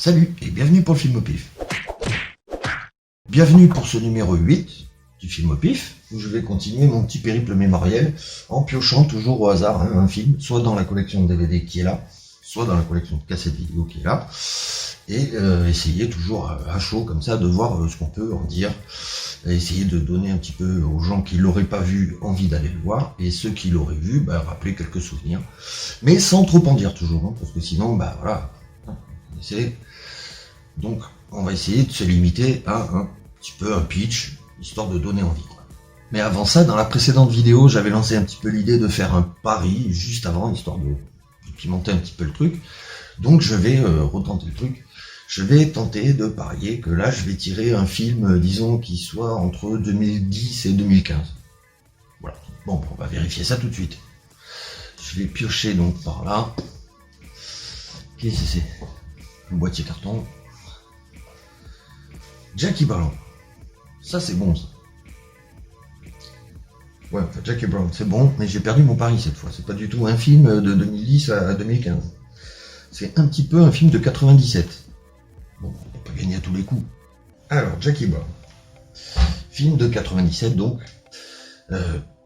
Salut et bienvenue pour le film au pif. Bienvenue pour ce numéro 8 du film au pif, où je vais continuer mon petit périple mémoriel en piochant toujours au hasard un film, soit dans la collection de DVD qui est là, soit dans la collection de cassettes vidéo qui est là, et essayer toujours à chaud comme ça de voir ce qu'on peut en dire, et essayer de donner un petit peu aux gens qui l'auraient pas vu envie d'aller le voir, et ceux qui l'auraient vu, rappeler quelques souvenirs, mais sans trop en dire toujours, hein, parce que sinon, voilà, c'est... Donc, on va essayer de se limiter à un petit peu un pitch, histoire de donner envie. Mais avant ça, dans la précédente vidéo, j'avais lancé un petit peu l'idée de faire un pari juste avant, histoire de pimenter un petit peu le truc. Donc, je vais retenter le truc. Je vais tenter de parier que là, je vais tirer un film, disons, qui soit entre 2010 et 2015. Voilà. Bon, on va vérifier ça tout de suite. Je vais piocher donc par là. Qu'est-ce que c'est ? Un boîtier carton. Jackie Brown. Ça, c'est bon, ça. Ouais, enfin, Jackie Brown, c'est bon, mais j'ai perdu mon pari cette fois. C'est pas du tout un film de 2010 à 2015. C'est un petit peu un film de 97. Bon, on peut pas gagner à tous les coups. Alors, Jackie Brown. Film de 97, donc.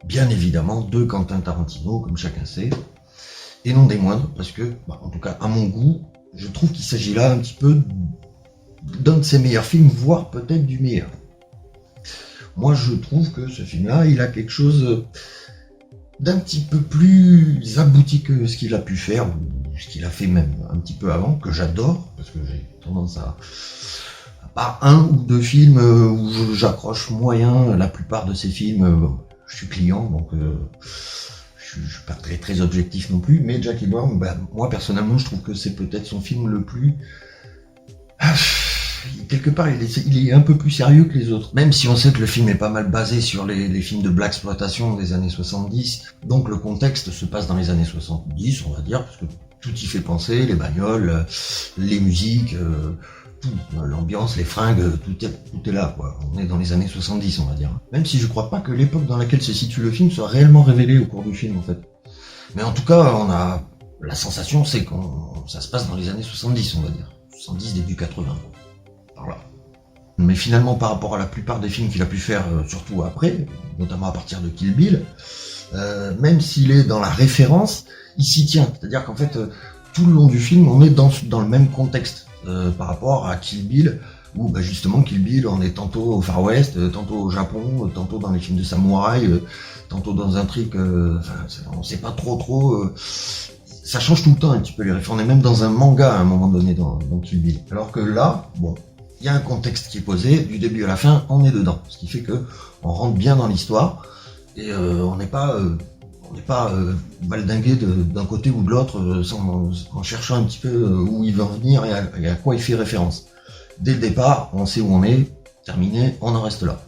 Bien évidemment, de Quentin Tarantino, comme chacun sait. Et non des moindres, parce que, en tout cas, à mon goût, je trouve qu'il s'agit là un petit peu d'un de ses meilleurs films, voire peut-être du meilleur. Moi, je trouve que ce film-là, il a quelque chose d'un petit peu plus abouti que ce qu'il a pu faire, ou ce qu'il a fait même un petit peu avant, que j'adore, parce que j'ai tendance à part un ou deux films où j'accroche moyen, la plupart de ces films, je suis client, donc je suis pas très objectif non plus, mais Jackie Brown, moi personnellement, je trouve que c'est peut-être son film le plus... Quelque part, il est un peu plus sérieux que les autres. Même si on sait que le film est pas mal basé sur les films de blaxploitation des années 70. Donc le contexte se passe dans les années 70, on va dire, parce que tout y fait penser, les bagnoles, les musiques, tout, l'ambiance, les fringues, tout est là, quoi. On est dans les années 70, on va dire. Même si je crois pas que l'époque dans laquelle se situe le film soit réellement révélée au cours du film, en fait. Mais en tout cas, on a la sensation, c'est que ça se passe dans les années 70, on va dire. 70, début 80. Voilà. Mais finalement, par rapport à la plupart des films qu'il a pu faire, surtout après, notamment à partir de Kill Bill, même s'il est dans la référence, il s'y tient. C'est-à-dire qu'en fait, tout le long du film, on est dans le même contexte par rapport à Kill Bill, où justement Kill Bill, on est tantôt au Far West, tantôt au Japon, tantôt dans les films de samouraï, tantôt dans un truc, on sait pas trop. Ça change tout le temps un petit peu les références. On est même dans un manga à un moment donné dans Kill Bill. Alors que là, il y a un contexte qui est posé, du début à la fin, on est dedans. Ce qui fait que on rentre bien dans l'histoire et on n'est pas valdingué d'un côté ou de l'autre en cherchant un petit peu où il va en venir et à quoi il fait référence. Dès le départ, on sait où on est, terminé, on en reste là.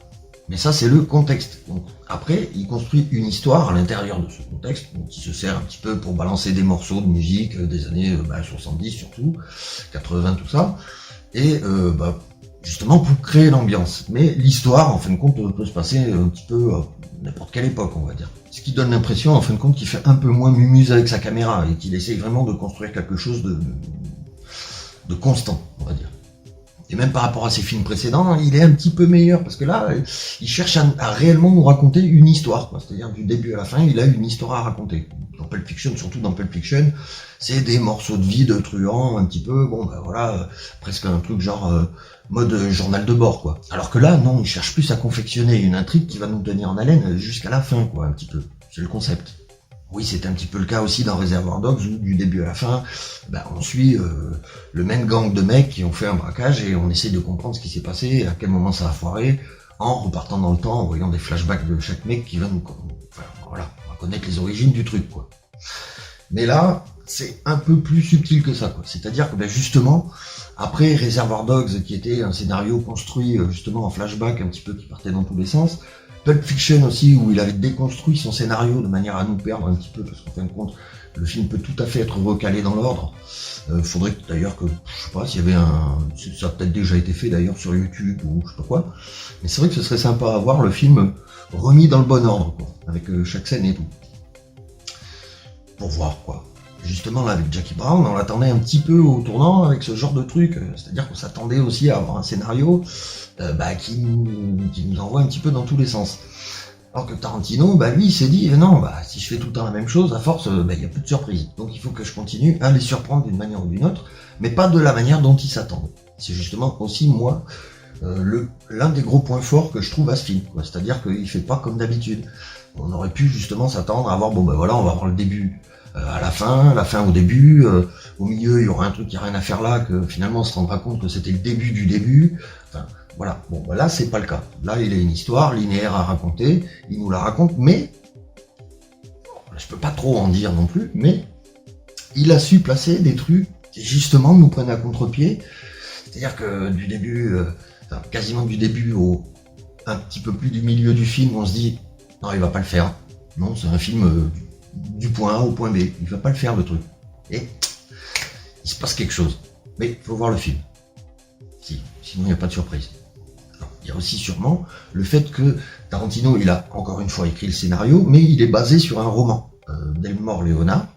Mais ça, c'est le contexte. Donc, après, il construit une histoire à l'intérieur de ce contexte, qui se sert un petit peu pour balancer des morceaux de musique des années 70 surtout, 80, tout ça, et justement pour créer l'ambiance. Mais l'histoire, en fin de compte, peut se passer un petit peu à n'importe quelle époque, on va dire. Ce qui donne l'impression, en fin de compte, qu'il fait un peu moins mumuse avec sa caméra, et qu'il essaye vraiment de construire quelque chose de constant, on va dire. Et même par rapport à ses films précédents, il est un petit peu meilleur, parce que là, il cherche à réellement nous raconter une histoire, quoi. C'est-à-dire du début à la fin, il a une histoire à raconter. Dans Pulp Fiction, surtout dans Pulp Fiction, c'est des morceaux de vie de truands, un petit peu, presque un truc genre mode journal de bord, quoi. Alors que là, non, il cherche plus à confectionner une intrigue qui va nous tenir en haleine jusqu'à la fin, quoi, un petit peu. C'est le concept. Oui, c'est un petit peu le cas aussi dans Reservoir Dogs, où du début à la fin, on suit le même gang de mecs qui ont fait un braquage et on essaie de comprendre ce qui s'est passé, à quel moment ça a foiré, en repartant dans le temps, en voyant des flashbacks de chaque mec qui va nous... on va connaître les origines du truc, quoi. Mais là, c'est un peu plus subtil que ça, quoi. C'est-à-dire que justement, après Reservoir Dogs, qui était un scénario construit justement en flashback, un petit peu qui partait dans tous les sens, Pulp Fiction aussi, où il avait déconstruit son scénario de manière à nous perdre un petit peu, parce qu'en fin de compte, le film peut tout à fait être recalé dans l'ordre. Faudrait d'ailleurs que, je sais pas, s'il y avait ça a peut-être déjà été fait d'ailleurs sur YouTube ou je sais pas quoi, mais c'est vrai que ce serait sympa à voir le film remis dans le bon ordre, quoi, avec chaque scène et tout. Pour voir, quoi. Justement, là, avec Jackie Brown, on l'attendait un petit peu au tournant avec ce genre de truc. C'est-à-dire qu'on s'attendait aussi à avoir un scénario qui nous envoie un petit peu dans tous les sens. Alors que Tarantino, lui, il s'est dit, non, si je fais tout le temps la même chose, à force, il y a plus de surprise. Donc il faut que je continue à les surprendre d'une manière ou d'une autre, mais pas de la manière dont ils s'attendent. C'est justement aussi, moi, l'un des gros points forts que je trouve à ce film. C'est-à-dire qu'il fait pas comme d'habitude. On aurait pu justement s'attendre à avoir, on va avoir le début à la fin au début, au milieu il y aura un truc qui a rien à faire là, que finalement on se rendra compte que c'était le début du début. Enfin, voilà, là c'est pas le cas. Là il a une histoire linéaire à raconter, il nous la raconte, mais je peux pas trop en dire non plus, mais il a su placer des trucs qui justement nous prennent à contre-pied. C'est-à-dire que du début, quasiment du début au un petit peu plus du milieu du film, on se dit non, il va pas le faire. Non, c'est un film du point A au point B. Il va pas le faire le truc. Et il se passe quelque chose. Mais il faut voir le film. Sinon il n'y a pas de surprise. Alors, il y a aussi sûrement le fait que Tarantino, il a encore une fois écrit le scénario, mais il est basé sur un roman d'Elmore Leonard,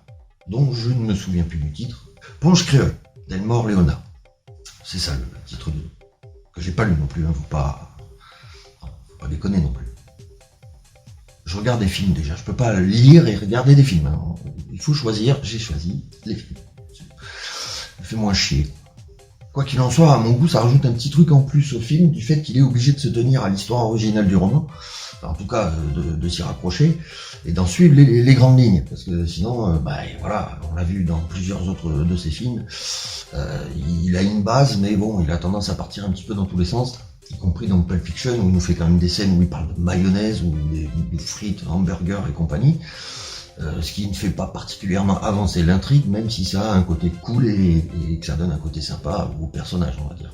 dont je ne me souviens plus du titre. Ponche créole, d'Elmore Leonard. C'est ça le titre que j'ai pas lu non plus, hein, faut pas déconner non plus. Je regarde des films déjà, je peux pas lire et regarder des films. Hein. Il faut choisir, j'ai choisi les films. Ça fait moins chier. Quoi qu'il en soit, à mon goût, ça rajoute un petit truc en plus au film, du fait qu'il est obligé de se tenir à l'histoire originale du roman, enfin, en tout cas de s'y rapprocher, et d'en suivre les grandes lignes, parce que sinon, voilà, on l'a vu dans plusieurs autres de ses films, il a une base, mais bon, il a tendance à partir un petit peu dans tous les sens, y compris dans Pulp Fiction, où il nous fait quand même des scènes où il parle de mayonnaise, ou des frites, hamburgers et compagnie, ce qui ne fait pas particulièrement avancer l'intrigue, même si ça a un côté cool et que ça donne un côté sympa au personnage, on va dire.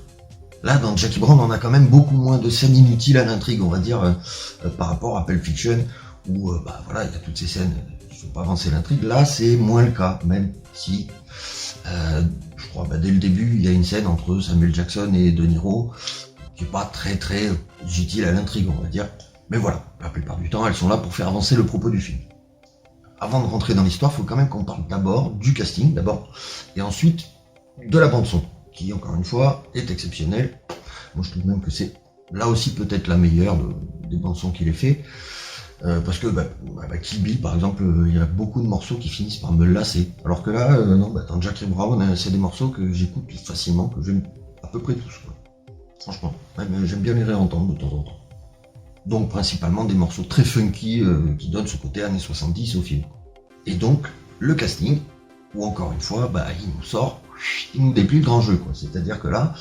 Là, dans Jackie Brown, on a quand même beaucoup moins de scènes inutiles à l'intrigue, on va dire, par rapport à Pulp Fiction, où voilà, il y a toutes ces scènes qui ne font pas avancer l'intrigue. Là, c'est moins le cas, même si, je crois, dès le début, il y a une scène entre Samuel Jackson et De Niro, qui n'est pas très très utile à l'intrigue, on va dire. Mais voilà, la plupart du temps, elles sont là pour faire avancer le propos du film. Avant de rentrer dans l'histoire, il faut quand même qu'on parle d'abord du casting, d'abord, et ensuite de la bande-son, qui, encore une fois, est exceptionnelle. Moi, je trouve même que c'est, là aussi, peut-être la meilleure des bandes-sons qu'il ait fait, parce que, Kill Bill, par exemple, il y a beaucoup de morceaux qui finissent par me lasser, alors que là, non, dans Jackie Brown, c'est des morceaux que j'écoute facilement, que j'aime à peu près tous, quoi. Franchement, même, j'aime bien les réentendre de temps en temps. Donc principalement des morceaux très funky qui donnent ce côté années 70 au film. Et donc le casting, où encore une fois, il nous sort, il nous déplie le grand jeu, quoi. C'est-à-dire que là,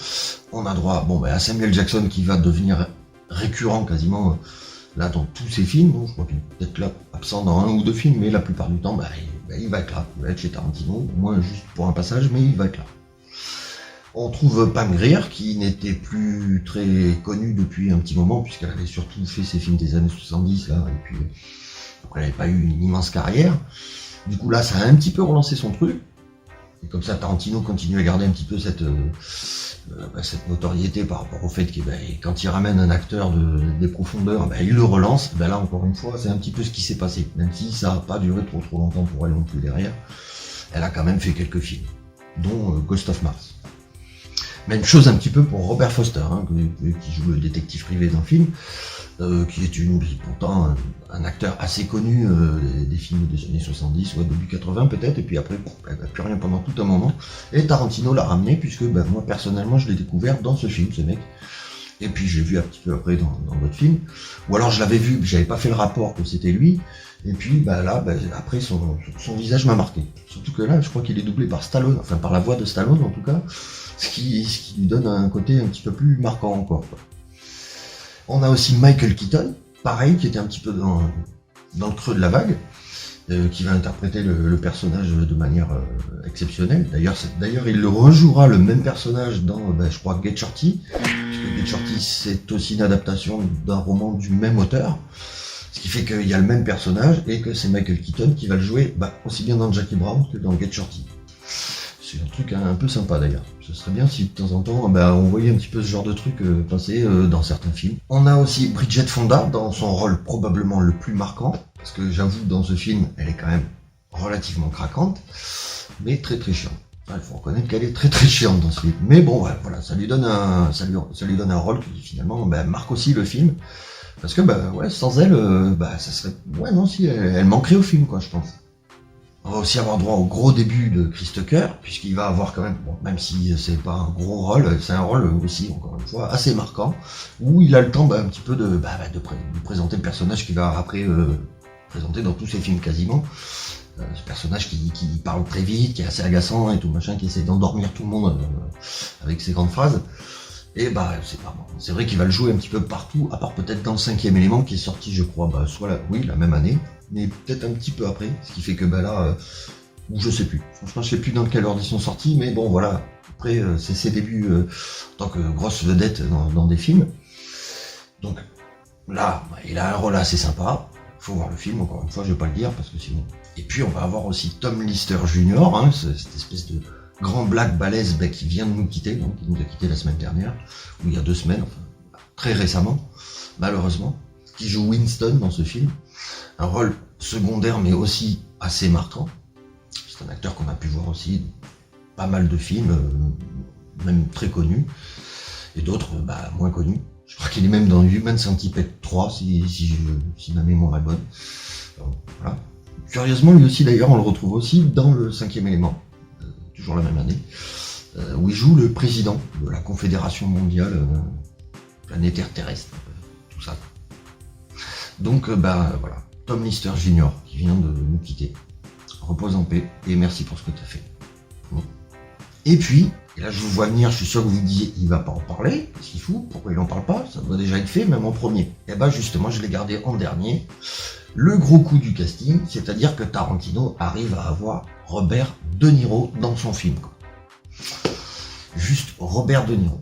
on a droit à Samuel Jackson qui va devenir récurrent quasiment là dans tous ses films. Bon, je crois qu'il est peut-être là absent dans un ou deux films, mais la plupart du temps, il va être là. Il va être chez Tarantino, au moins juste pour un passage, mais il va être là. On trouve Pam Grier, qui n'était plus très connue depuis un petit moment, puisqu'elle avait surtout fait ses films des années 70, là, et puis après elle n'avait pas eu une immense carrière. Du coup là, ça a un petit peu relancé son truc, et comme ça Tarantino continue à garder un petit peu cette notoriété par rapport au fait que quand il ramène un acteur des profondeurs, il le relance. Là encore une fois, c'est un petit peu ce qui s'est passé, même si ça n'a pas duré trop longtemps pour elle non plus derrière. Elle a quand même fait quelques films, dont Ghost of Mars. Même chose un petit peu pour Robert Foster, qui joue le détective privé dans le film, qui est pourtant un acteur assez connu des films des années 70, début 80 peut-être, et puis après, plus rien pendant tout un moment. Et Tarantino l'a ramené, puisque moi personnellement je l'ai découvert dans ce film, ce mec. Et puis j'ai vu un petit peu après dans d'autres films, ou alors je l'avais vu, mais j'avais pas fait le rapport que c'était lui. Et puis après son visage m'a marqué. Surtout que là, je crois qu'il est doublé par Stallone, enfin par la voix de Stallone en tout cas, ce qui lui donne un côté un petit peu plus marquant encore, quoi. On a aussi Michael Keaton, pareil, qui était un petit peu dans le creux de la vague, qui va interpréter le personnage de manière exceptionnelle. D'ailleurs, il le rejouera le même personnage dans, je crois, Get Shorty, puisque Get Shorty, c'est aussi une adaptation d'un roman du même auteur. Ce qui fait qu'il y a le même personnage et que c'est Michael Keaton qui va le jouer aussi bien dans Jackie Brown que dans Get Shorty. C'est un truc un peu sympa d'ailleurs. Ce serait bien si de temps en temps on voyait un petit peu ce genre de truc passer dans certains films. On a aussi Bridget Fonda dans son rôle probablement le plus marquant, parce que j'avoue dans ce film elle est quand même relativement craquante. mais très très chiante. Il faut reconnaître qu'elle est très très chiante dans ce film. Mais bon, ouais, voilà, ça lui donne un rôle qui finalement marque aussi le film. Parce que ouais, sans elle, ça serait. Ouais non si, elle manquerait au film, quoi, je pense. On va aussi avoir droit au gros début de Chris Tucker, puisqu'il va avoir quand même, bon, même si c'est pas un gros rôle, c'est un rôle aussi, encore une fois, assez marquant, où il a le temps un petit peu de présenter le personnage qu'il va après présenter dans tous ses films quasiment. Ce personnage qui parle très vite, qui est assez agaçant et tout machin, qui essaie d'endormir tout le monde avec ses grandes phrases. Et c'est pas bon. C'est vrai qu'il va le jouer un petit peu partout, à part peut-être dans le 5e élément qui est sorti, je crois, soit la même année, mais peut-être un petit peu après, ce qui fait que là, ou je sais plus. Franchement, je sais plus dans quelle ordre ils sont sortis, mais bon, voilà. Après, c'est ses débuts en tant que grosse vedette dans des films. Donc là, il a un rôle assez sympa. Faut voir le film, encore une fois, je vais pas le dire parce que sinon. Et puis on va avoir aussi Tom Lister Jr., hein, cette espèce de grand black balèze qui vient de nous quitter, donc qui nous a quitté la semaine dernière, ou il y a 2 semaines, enfin très récemment, malheureusement, qui joue Winston dans ce film. Un rôle secondaire mais aussi assez marquant. C'est un acteur qu'on a pu voir aussi dans pas mal de films, même très connus, et d'autres moins connus. Je crois qu'il est même dans Human Centipede 3, si ma mémoire est bonne. Alors, voilà. Curieusement, lui aussi d'ailleurs, on le retrouve aussi dans le 5e élément, toujours la même année, où il joue le président de la Confédération mondiale planétaire terrestre, tout ça. Donc voilà, Tom Lister Jr. qui vient de nous quitter. Repose en paix et merci pour ce que tu as fait. Bon. Et puis, et là je vous vois venir, je suis sûr que vous vous disiez, il va pas en parler, qu'est-ce qu'il fout, pourquoi il en parle pas, ça doit déjà être fait, même en premier. Et justement, je l'ai gardé en dernier. Le gros coup du casting, c'est-à-dire que Tarantino arrive à avoir Robert De Niro dans son film, quoi. Juste Robert De Niro.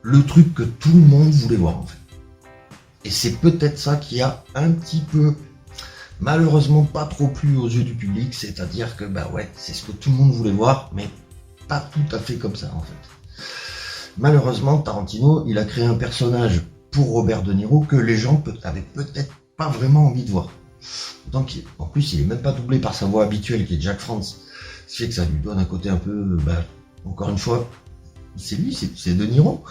Le truc que tout le monde voulait voir, en fait. Et c'est peut-être ça qui a un petit peu, malheureusement, pas trop plu aux yeux du public, c'est-à-dire que, ouais, c'est ce que tout le monde voulait voir, mais pas tout à fait comme ça, en fait. Malheureusement, Tarantino, il a créé un personnage pour Robert De Niro que les gens avaient peut-être pas vraiment envie de voir. Donc, en plus, il est même pas doublé par sa voix habituelle qui est Jack France. Ce qui fait que ça lui donne un côté un peu, encore une fois, c'est lui, c'est De Niro.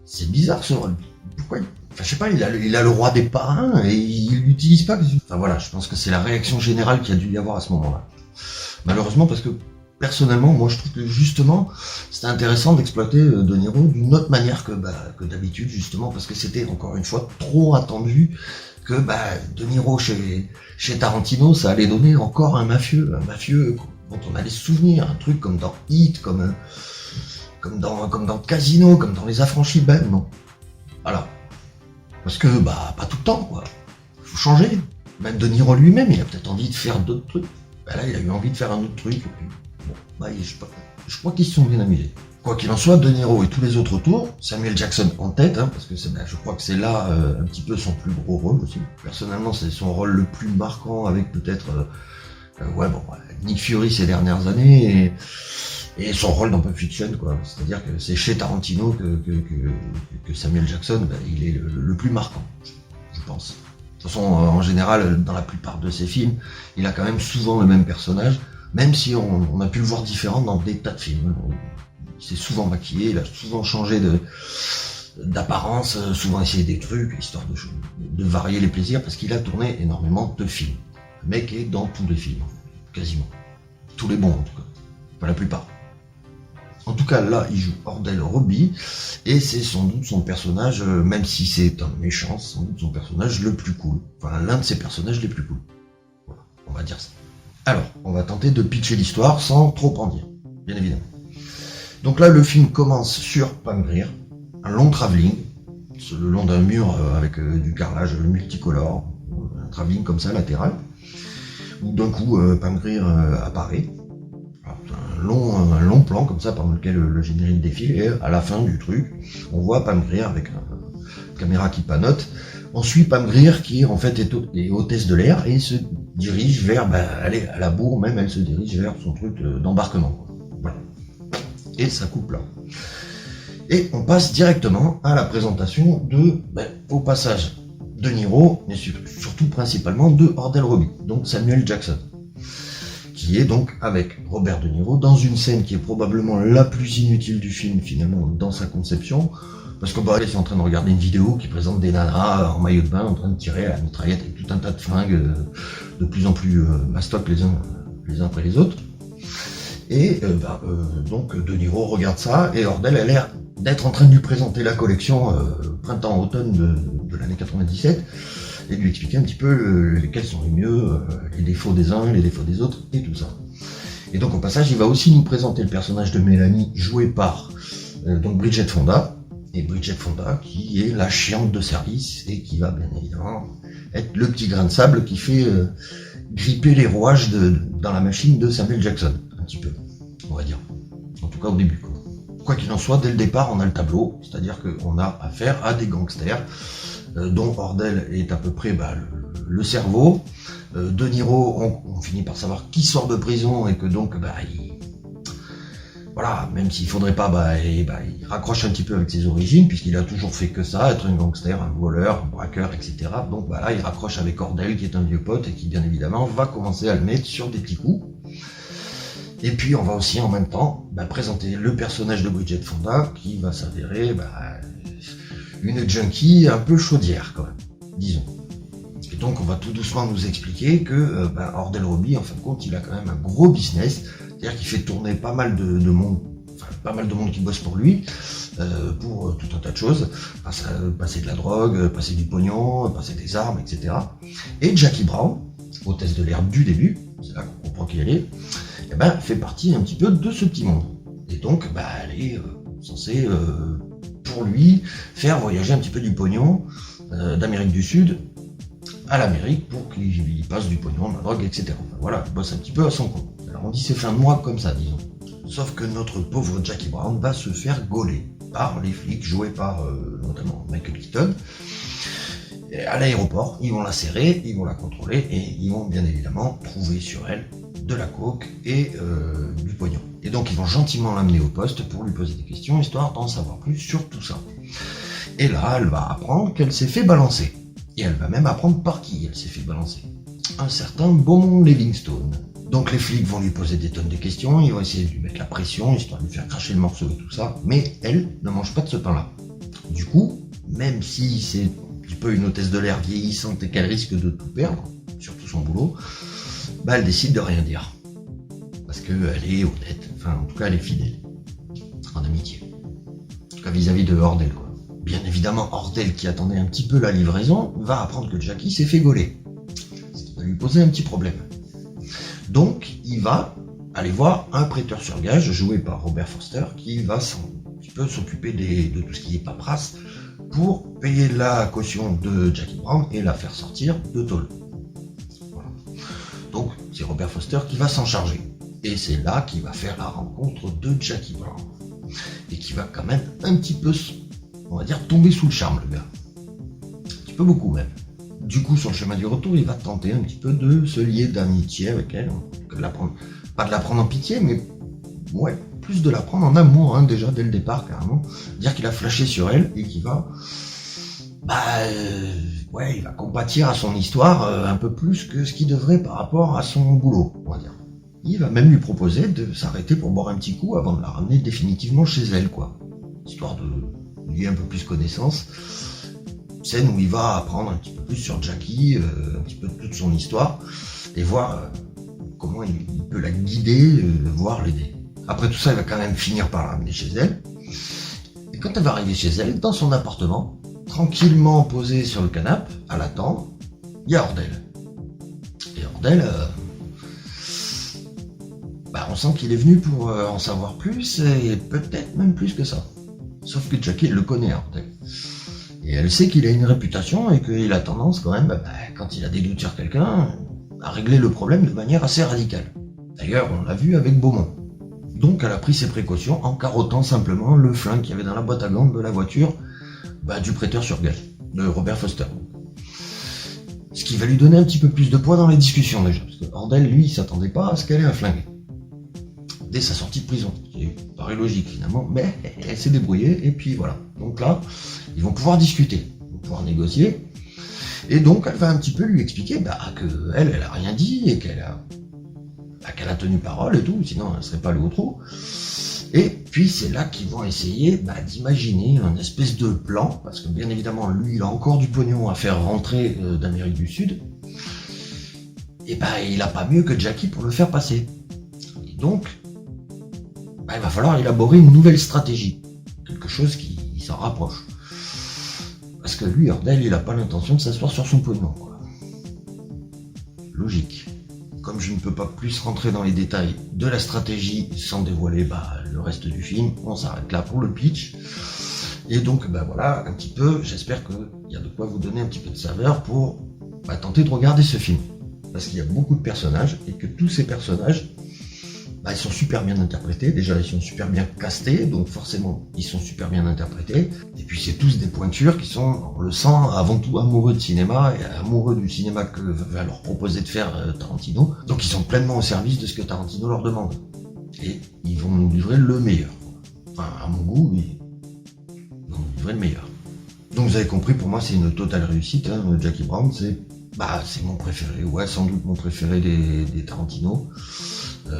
C'est bizarre ce rôle. Pourquoi je sais pas, il a le roi des parrains et il l'utilise pas. Enfin voilà, je pense que c'est la réaction générale qu'il y a dû y avoir à ce moment-là. Malheureusement, parce que personnellement, moi je trouve que justement, c'était intéressant d'exploiter De Niro d'une autre manière que d'habitude, justement, parce que c'était encore une fois trop attendu que De Niro chez Tarantino, ça allait donner encore un mafieux dont on allait se souvenir, un truc comme dans Heat, comme dans Casino, comme dans Les Affranchis, non. Voilà. Parce que, pas tout le temps, quoi. Faut changer. Même De Niro lui-même, il a peut-être envie de faire d'autres trucs. Là, il a eu envie de faire un autre truc. Et puis, bon, je crois qu'ils se sont bien amusés. Quoi qu'il en soit, De Niro et tous les autres autour, Samuel Jackson en tête, hein, parce que je crois que c'est là un petit peu son plus gros rôle aussi. Personnellement, c'est son rôle le plus marquant avec peut-être Nick Fury ces dernières années et son rôle dans Pulp Fiction, quoi. C'est-à-dire que c'est chez Tarantino que Samuel Jackson, il est le plus marquant, je pense. De toute façon, en général, dans la plupart de ses films, il a quand même souvent le même personnage, même si on a pu le voir différent dans des tas de films. Il s'est souvent maquillé, il a souvent changé d'apparence, souvent essayé des trucs, histoire de varier les plaisirs, parce qu'il a tourné énormément de films. Le mec est dans tous les films, quasiment. Tous les bons, en tout cas. Pas la plupart. En tout cas, là, il joue Ordell Robbie, et c'est sans doute son personnage, même si c'est un méchant, sans doute son personnage le plus cool. Enfin, l'un de ses personnages les plus cool. Voilà, on va dire ça. Alors, on va tenter de pitcher l'histoire sans trop en dire, bien évidemment. Donc là, le film commence sur Pam Grier, un long travelling, le long d'un mur avec du carrelage multicolore, un travelling comme ça, latéral, où d'un coup, Pam Grier apparaît. Un long plan comme ça par lequel le générique défile, et à la fin du truc, on voit Pam Grier avec une caméra qui panote. On suit Pam Grier qui en fait est hôtesse de l'air et se dirige vers, elle à la bourre même, elle se dirige vers son truc d'embarquement. Voilà. Et ça coupe là. Et on passe directement à la présentation au passage de Niro, mais surtout principalement de Ordell Robbie, donc Samuel Jackson, qui est donc avec Robert De Niro dans une scène qui est probablement la plus inutile du film finalement dans sa conception, parce que ils sont en train de regarder une vidéo qui présente des nanas en maillot de bain en train de tirer à la mitraillette avec tout un tas de flingues de plus en plus mastoc les uns après les autres. Et donc De Niro regarde ça et Ordel a l'air d'être en train de lui présenter la collection printemps-automne de l'année 97 et de lui expliquer un petit peu lesquels sont les mieux, les défauts des uns, les défauts des autres et tout ça. Et donc au passage, il va aussi nous présenter le personnage de Mélanie joué par donc Bridget Fonda, et Bridget Fonda qui est la chiante de service et qui va bien évidemment être le petit grain de sable qui fait gripper les rouages dans la machine de Samuel Jackson, un petit peu, on va dire. En tout cas au début. Quoi qu'il en soit, dès le départ, on a le tableau, c'est-à-dire qu'on a affaire à des gangsters, dont Ordel est à peu près le cerveau. De Niro, on finit par savoir qui sort de prison et que donc, voilà, même s'il faudrait pas, il raccroche un petit peu avec ses origines, puisqu'il a toujours fait que ça, être un gangster, un voleur, un braqueur, etc. Donc là, il raccroche avec Ordel, qui est un vieux pote et qui, bien évidemment, va commencer à le mettre sur des petits coups. Et puis on va aussi en même temps présenter le personnage de Bridget Fonda qui va s'avérer une junkie un peu chaudière quand même, disons. Et donc on va tout doucement nous expliquer que Ordel Robbie en fin de compte il a quand même un gros business, c'est-à-dire qu'il fait tourner pas mal de monde, pas mal de monde qui bosse pour lui, pour tout un tas de choses, passer de la drogue, passer du pognon, passer des armes, etc. Et Jackie Brown, hôtesse de l'air du début, c'est là qu'on comprend qui elle est, fait partie un petit peu de ce petit monde. Et donc, elle est censée, pour lui, faire voyager un petit peu du pognon d'Amérique du Sud à l'Amérique pour qu'il passe du pognon, de la drogue, etc. Enfin, voilà, il bosse un petit peu à son compte. Alors on dit ses fins de mois comme ça, disons. Sauf que notre pauvre Jackie Brown va se faire gauler par les flics, joués par notamment Michael Keaton. Et à l'aéroport, ils vont la serrer, ils vont la contrôler et ils vont bien évidemment trouver sur elle de la coke et du pognon. Et donc ils vont gentiment l'amener au poste pour lui poser des questions, histoire d'en savoir plus sur tout ça. Et là, elle va apprendre qu'elle s'est fait balancer. Et elle va même apprendre par qui elle s'est fait balancer. Un certain Beaumont Livingstone. Donc les flics vont lui poser des tonnes de questions, ils vont essayer de lui mettre la pression, histoire de lui faire cracher le morceau et tout ça, mais elle ne mange pas de ce pain-là. Du coup, même si c'est un petit peu une hôtesse de l'air vieillissante et qu'elle risque de tout perdre, surtout son boulot, elle décide de rien dire. Parce qu'elle est honnête, enfin en tout cas elle est fidèle. En amitié. En tout cas vis-à-vis de Ordel, quoi. Bien évidemment, Ordel, qui attendait un petit peu la livraison, va apprendre que Jackie s'est fait gauler. Ce qui va lui poser un petit problème. Donc, il va aller voir un prêteur sur gage, joué par Robert Forster, qui va un petit peu s'occuper de tout ce qui est paperasse, pour payer la caution de Jackie Brown et la faire sortir de tôle. Voilà. Donc, c'est Robert Forster qui va s'en charger. Et c'est là qu'il va faire la rencontre de Jackie Brown. Et qui va quand même un petit peu, on va dire, tomber sous le charme, le gars. Un petit peu beaucoup même. Du coup, sur le chemin du retour, il va tenter un petit peu de se lier d'amitié avec elle. Pas de la prendre en pitié, mais ouais, plus de la prendre en amour, déjà, dès le départ, carrément. Dire qu'il a flashé sur elle et qu'il va... il va compatir à son histoire un peu plus que ce qu'il devrait par rapport à son boulot, on va dire. Il va même lui proposer de s'arrêter pour boire un petit coup avant de la ramener définitivement chez elle, quoi. Histoire de lier un peu plus connaissance. Scène où il va apprendre un petit peu plus sur Jackie, un petit peu de toute son histoire, et voir comment il peut la guider, voire l'aider. Après tout ça, il va quand même finir par la ramener chez elle. Et quand elle va arriver chez elle, dans son appartement, tranquillement posée sur le canapé, à l'attendre, il y a Ordel. Et Ordel... on sent qu'il est venu pour en savoir plus, et peut-être même plus que ça. Sauf que Jackie, elle le connaît, Ordel. Et elle sait qu'il a une réputation et qu'il a tendance quand même, quand il a des doutes sur quelqu'un, à régler le problème de manière assez radicale. D'ailleurs, on l'a vu avec Beaumont. Donc elle a pris ses précautions en carottant simplement le flingue qu'il y avait dans la boîte à gants de la voiture du prêteur sur gage, de Robert Foster. Ce qui va lui donner un petit peu plus de poids dans les discussions déjà, parce que Ordel, lui, il s'attendait pas à ce qu'elle ait un flingue. Dès sa sortie de prison, ce qui paraît logique finalement, mais elle s'est débrouillée, et puis voilà. Donc là, ils vont pouvoir discuter, ils vont pouvoir négocier, et donc elle va un petit peu lui expliquer que elle a rien dit, et qu'elle qu'elle a tenu parole et tout, sinon elle serait pas allée au trou. Et puis c'est là qu'ils vont essayer d'imaginer un espèce de plan, parce que bien évidemment lui il a encore du pognon à faire rentrer d'Amérique du Sud, et il a pas mieux que Jackie pour le faire passer. Et donc il va falloir élaborer une nouvelle stratégie, quelque chose qui s'en rapproche. Parce que lui, Hurdle, il a pas l'intention de s'asseoir sur son pognon, quoi. Logique. Comme je ne peux pas plus rentrer dans les détails de la stratégie sans dévoiler le reste du film, on s'arrête là pour le pitch. Et donc voilà, un petit peu, j'espère qu'il y a de quoi vous donner un petit peu de saveur pour tenter de regarder ce film. Parce qu'il y a beaucoup de personnages et que tous ces personnages, ils sont super bien interprétés. Déjà, ils sont super bien castés, donc forcément, ils sont super bien interprétés. Et puis, c'est tous des pointures qui sont, on le sent, avant tout amoureux de cinéma et amoureux du cinéma que va leur proposer de faire Tarantino. Donc, ils sont pleinement au service de ce que Tarantino leur demande. Et ils vont nous livrer le meilleur. Enfin, à mon goût, ils vont nous livrer le meilleur. Donc, vous avez compris, pour moi, c'est une totale réussite. Jackie Brown, c'est mon préféré. Ouais, sans doute mon préféré des Tarantino.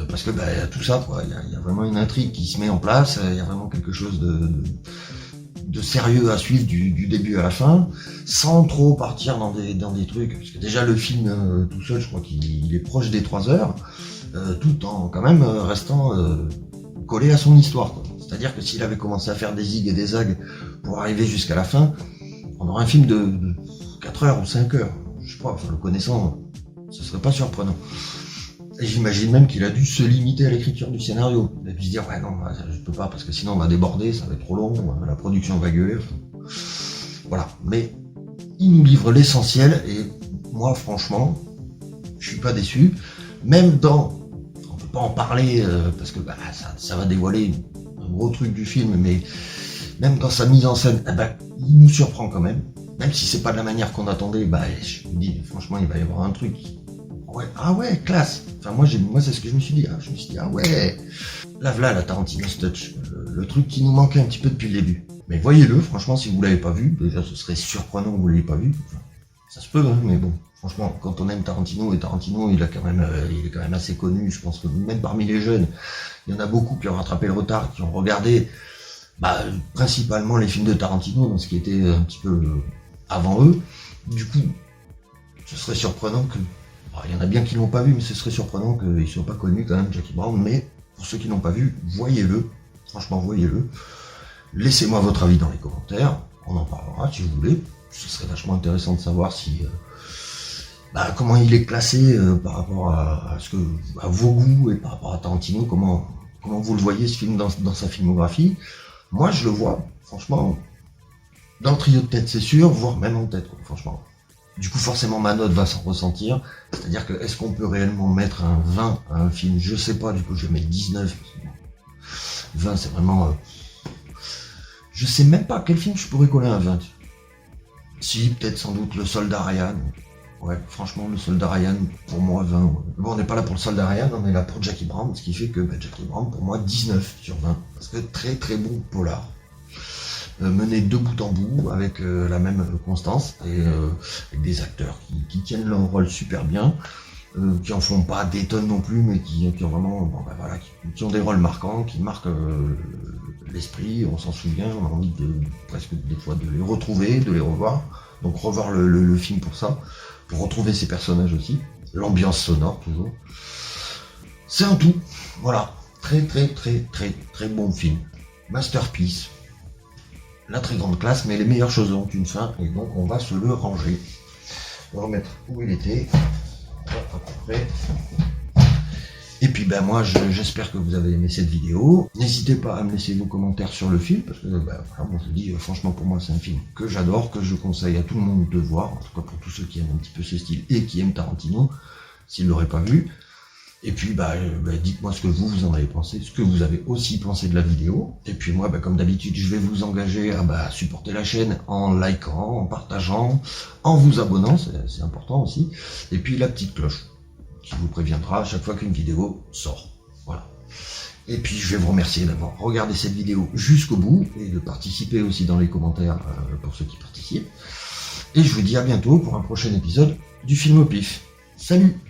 Parce que y a tout ça, quoi. Il y a vraiment une intrigue qui se met en place, il y a vraiment quelque chose de sérieux à suivre du début à la fin, sans trop partir dans des trucs, parce que déjà le film tout seul, je crois qu'il est proche des 3 heures, tout en quand même restant collé à son histoire, quoi. C'est-à-dire que s'il avait commencé à faire des zigs et des zags pour arriver jusqu'à la fin, on aurait un film de 4 heures ou 5 heures, je crois, le connaissant, ce serait pas surprenant. Et j'imagine même qu'il a dû se limiter à l'écriture du scénario. Il a dû se dire, ouais non, je peux pas, parce que sinon on va déborder, ça va être trop long, la production va gueuler. Voilà. Mais il nous livre l'essentiel, et moi, franchement, je suis pas déçu. Même on peut pas en parler, parce que ça va dévoiler un gros truc du film, mais même dans sa mise en scène, il nous surprend quand même. Même si c'est pas de la manière qu'on attendait, je vous dis, franchement, il va y avoir un truc. Ouais, ah ouais, classe. Enfin, moi c'est ce que je me suis dit. Je me suis dit, ah ouais. Là, la Tarantino's Touch. Le truc qui nous manquait un petit peu depuis le début. Mais voyez-le, franchement, si vous l'avez pas vu, déjà, ce serait surprenant que vous l'ayez pas vu. Enfin, ça se peut, mais bon. Franchement, quand on aime Tarantino, et Tarantino, il est quand même assez connu. Je pense que même parmi les jeunes, il y en a beaucoup qui ont rattrapé le retard, qui ont regardé, principalement les films de Tarantino, dans ce qui était un petit peu avant eux. Du coup, ce serait surprenant que il y en a bien qui l'ont pas vu, mais ce serait surprenant qu'ils ne soient pas connus quand même, Jackie Brown. Mais pour ceux qui l'ont pas vu, voyez-le. Franchement, voyez-le. Laissez-moi votre avis dans les commentaires. On en parlera si vous voulez. Ce serait vachement intéressant de savoir si comment il est classé par rapport à vos goûts et par rapport à Tarantino. Comment vous le voyez ce film dans sa filmographie. Moi, je le vois, franchement, dans le trio de tête, c'est sûr, voire même en tête, quoi, franchement. Du coup, forcément, ma note va s'en ressentir. C'est-à-dire que, est-ce qu'on peut réellement mettre un 20 à un film? Je sais pas, du coup, je vais mettre 19. 20, c'est vraiment... Je sais même pas quel film je pourrais coller un 20. Si, peut-être sans doute Le Soldat Ryan. Ouais, franchement, Le Soldat Ryan, pour moi, 20. Ouais. Bon, on n'est pas là pour Le Soldat Ryan, on est là pour Jackie Brown, ce qui fait que Jackie Brown, pour moi, 19 sur 20. Parce que très très bon polar. Mené de bout en bout avec la même constance et avec des acteurs qui tiennent leur rôle super bien, qui en font pas des tonnes non plus, mais qui ont vraiment qui ont des rôles marquants, qui marquent l'esprit, on s'en souvient, on a envie presque des fois de les retrouver, de les revoir, donc revoir le film pour ça, pour retrouver ces personnages aussi, l'ambiance sonore toujours. C'est un tout, voilà, très très très très très bon film, masterpiece. La très grande classe, mais les meilleures choses ont une fin, et donc on va se le ranger. On va remettre où il était, à peu près. Et puis moi j'espère que vous avez aimé cette vidéo. N'hésitez pas à me laisser vos commentaires sur le film, parce que je vous dis, franchement pour moi c'est un film que j'adore, que je conseille à tout le monde de voir, en tout cas pour tous ceux qui aiment un petit peu ce style et qui aiment Tarantino, s'ils ne l'auraient pas vu. Et puis dites-moi ce que vous en avez pensé, ce que vous avez aussi pensé de la vidéo. Et puis moi, comme d'habitude, je vais vous engager à supporter la chaîne en likant, en partageant, en vous abonnant, c'est important aussi. Et puis la petite cloche qui vous préviendra à chaque fois qu'une vidéo sort. Voilà. Et puis je vais vous remercier d'avoir regardé cette vidéo jusqu'au bout et de participer aussi dans les commentaires pour ceux qui participent. Et je vous dis à bientôt pour un prochain épisode du Film au Pif. Salut!